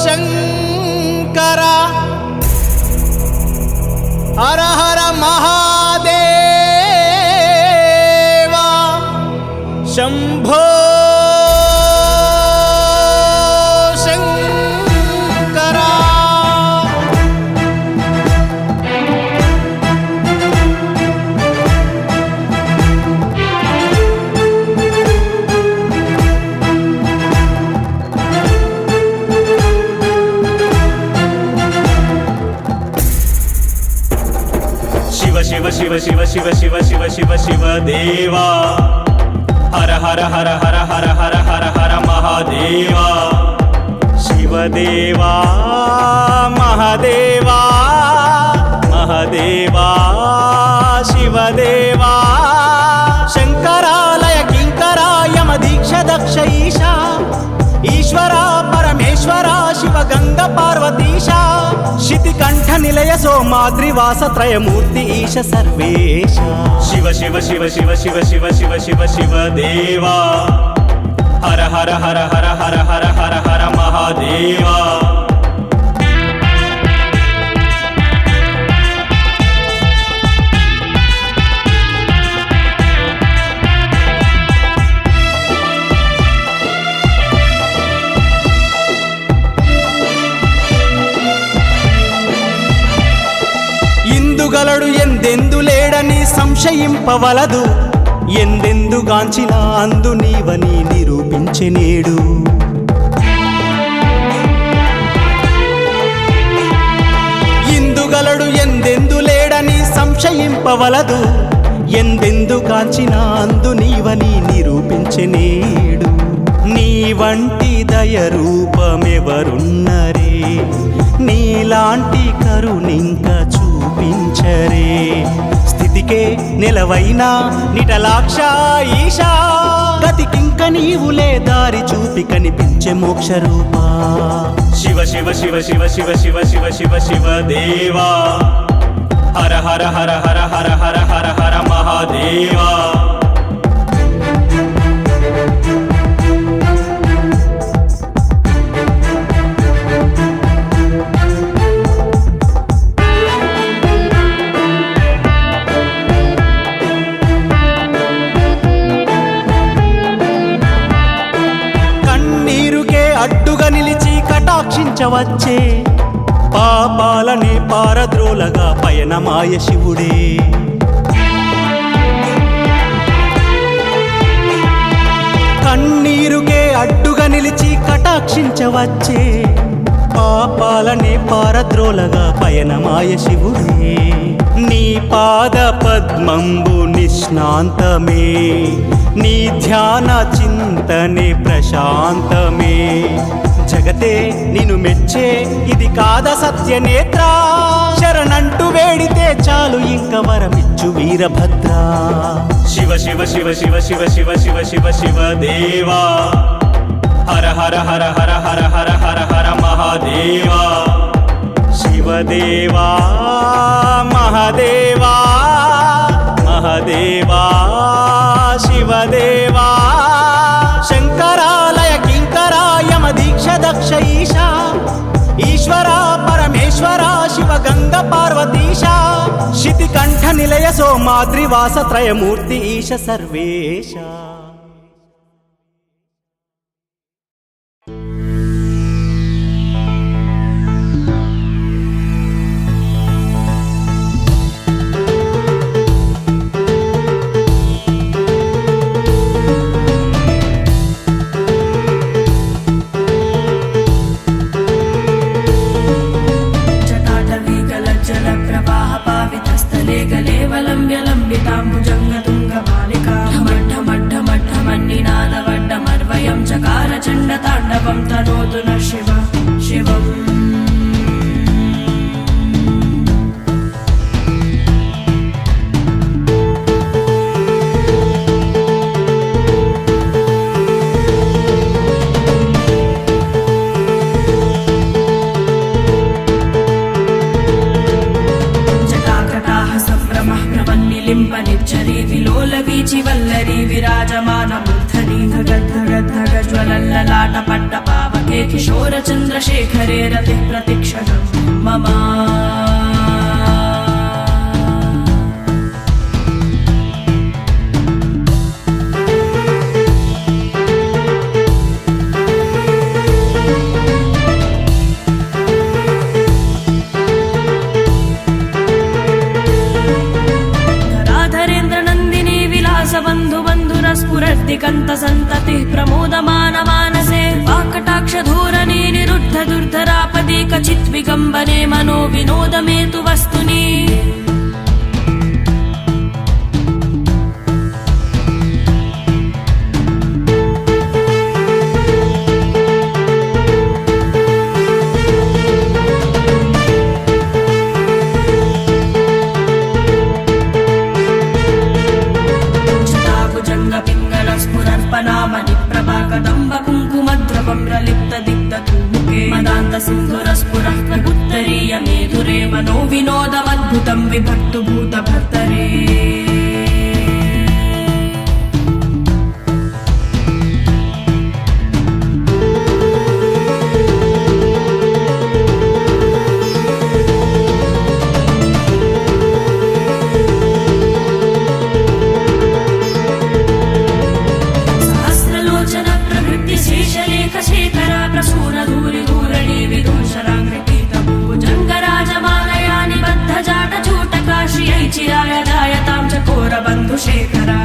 శంకర హర హర మహాదేవా శంభో शिव शिव शिव शिव शिव शिव शिव शिव देवा हर हर हर हर हर हर हर हर महादेवा शिव देवा महादेवा महादेवा शिव देवा शंकरालय किंकरा यम दीक्ष दक्ष ईशा ईश्वरा परमेश्वरा शिव गंगा पार्वतीशा शितिकंठ निलय सोमाद्रिवास त्रयमूर्ति ईश सर्वेश शिव शिव शिव शिव शिव शिव शिव शिव शिव देवा हर हर हर हर हर हर हर हर महादेवा ఇందుగలడు ఎందెందు లేడని సంశయింపవలదు ఎందెందుగాంచిన అందు నీవని నిరూపించెనేడు ఇందుగలడు ఎందెందు లేడని సంశయింపవలదు ఎందెందుగాంచిన అందు నీవని నిరూపించెనేడు నీ వంటి దయ రూపమెవరున్నరే నీలాంటి కరుణింక చూపించరే స్థితికే నెలవైనా నిటలాక్ష ఈశా గతికింక నీవులే దారి చూపి కనిపించే మోక్ష రూపా शिव शिव शिव शिव शिव शिव शिव शिव शिव देवा हर हर हर हर हर हर हर हर महादेवा అడ్డుగా నిలిచి కటాక్షించవచ్చే పాపాలని పారద్రోలగా పయనమాయ శివుడే కన్నీరుకే అడ్డుగా నిలిచి కటాక్షించవచ్చే పాపాలని పారద్రోలగా పయనమాయ శివుడే నీ పాద పద్మంబు నిష్ణాంతమే నీ ధ్యాన చింతనే ప్రశాంతమే జగతే నిన్ను మెచ్చే ఇది కాద సత్యనేత్ర శరణంటూ వేడితే చాలు ఇంక వరమిచ్చు వీరభద్ర शिव शिव शिव शिव शिव शिव शिव शिव शिव देवा हर हर हर हर हर हर हर हर महादेवा शिव देवा महादेवा महादेवा शिव देवा शंकरालय किंकरा यम दीक्ष दक्ष ईशा ईश्वरा परमेश्वरा शिव गंगा पार्वतीशा शितिकंठ निलय सोमाद्रिवास त्रयमूर्ति ईश सर्वेश गले गले वलंब्य लंबिताम्बुजंग तुंग मालिका ढमढ ढमढ ढमढ चन्द्रशेखरे रतिः प्रतिक्षणं मम स्फुरद्दिगन्तसन्ततिः प्रमोदमानमानसे वाक्कटाक्षधोरणे निरुद्ध दुर्धरापदे क्वचित् विगम्बने मनो विनोदमेतु वस्तुनि सिन्धुरस्फुरः उत्तरीय मेधुरे मनो विनोदमद्भुतं विभक्तु भूतभर्तरे सहस्रलोचन प्रभृति शेषलेख शेखरा प्रसून धूरि चिराय जायतां चकोरबन्धुशेखरा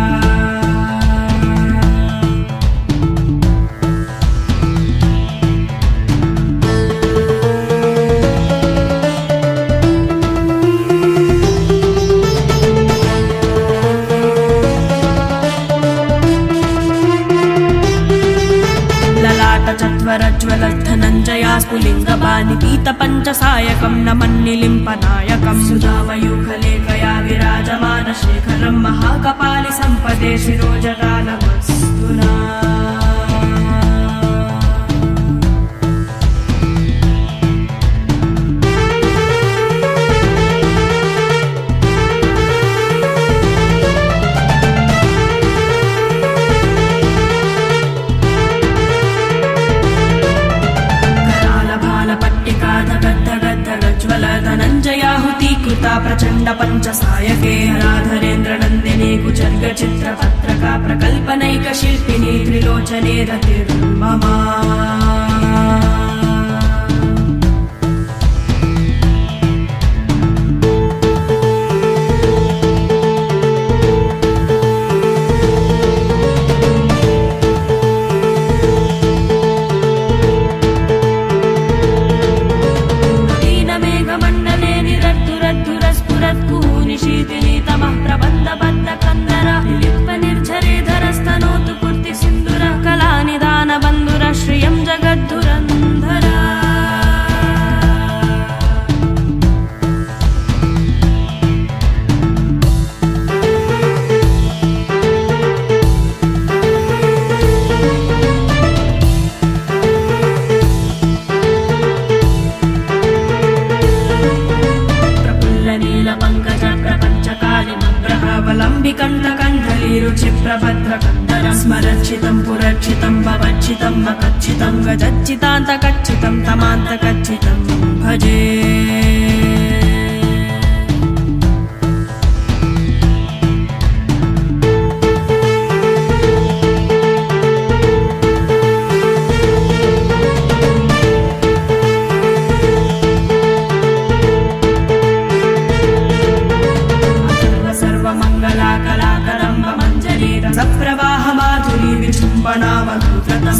धनञ्जयास्फुलिङ्गपाणि पीतपञ्चसायकं न मन्निलिम्पनायकं सुधामयूखलेखया विराजमानशेखरं महाकपालि सम्पदे शिरोजटालमस्तुना धनञ्जयाहुतीकृता प्रचण्ड पञ्चसायके राधरेन्द्र नन्दिनी कुचर्ग चित्रपत्रका प्रकल्पनैक शिल्पिनी त्रिलोचने रतिर्मम कंठलीरुचिप्रभद्रकन्दरं स्मरच्छितं पुरच्छितं भवच्छितं मकच्छितं गजच्चितान्तकच्छितं तमान्तकच्छितं भजे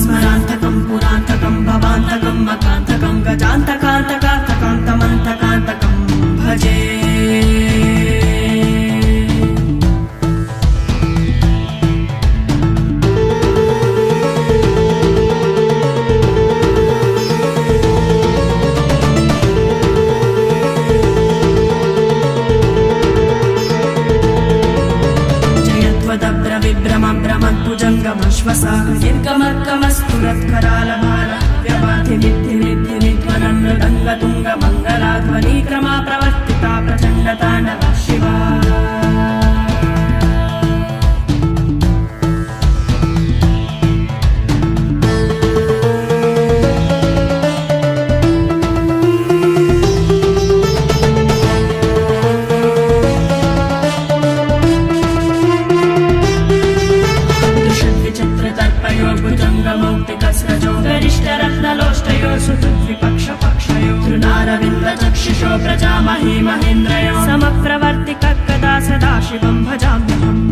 स्मरान्तकं पुरान्तकं भवान्तकं मकान्तकं गजान्तकान्तकान्तकान्तमन्तकान्तकं भजे विभ्रमभ्रमद्भुजङ्गमश्वसा निर्गमर्कमस्फुरत्करालभारव्यवाधिनित्यनित्यनिध्वनन्नृदङ्गतुङ्गमङ्गलाध्वनिक्रमा प्रवर्तिता प्रचण्डताण्डव शिवा महे महेन्द्रयो समप्रवर्ति कदा सदा शिवं भजाम्यहम्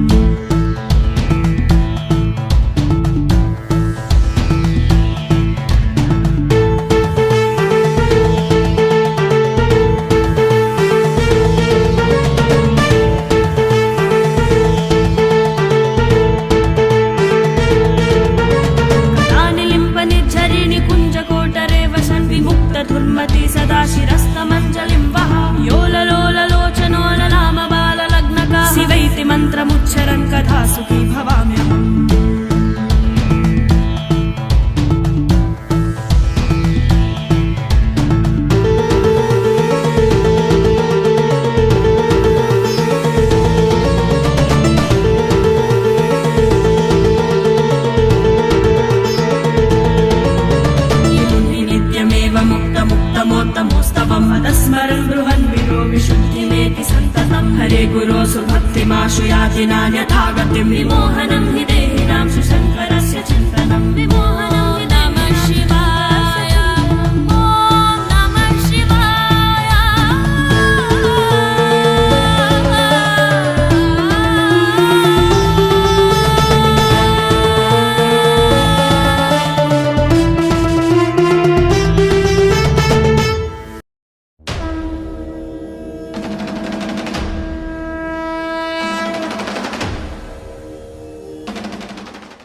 धुन्मति सदा शिरस्तमञ्जलिं वः योललोललोचनो ललामबाललग्नका शिवैति मन्त्रमुच्चरन् कदा सुखी भवाम्यहम् मुक्तमोत्तमोस्तवं मदस्मरन् बृहन् विरो विशुद्धिमेति सन्ततं हरे गुरो सुभक्तिमाशु याति नान्यथा गतिं विमोहनं हि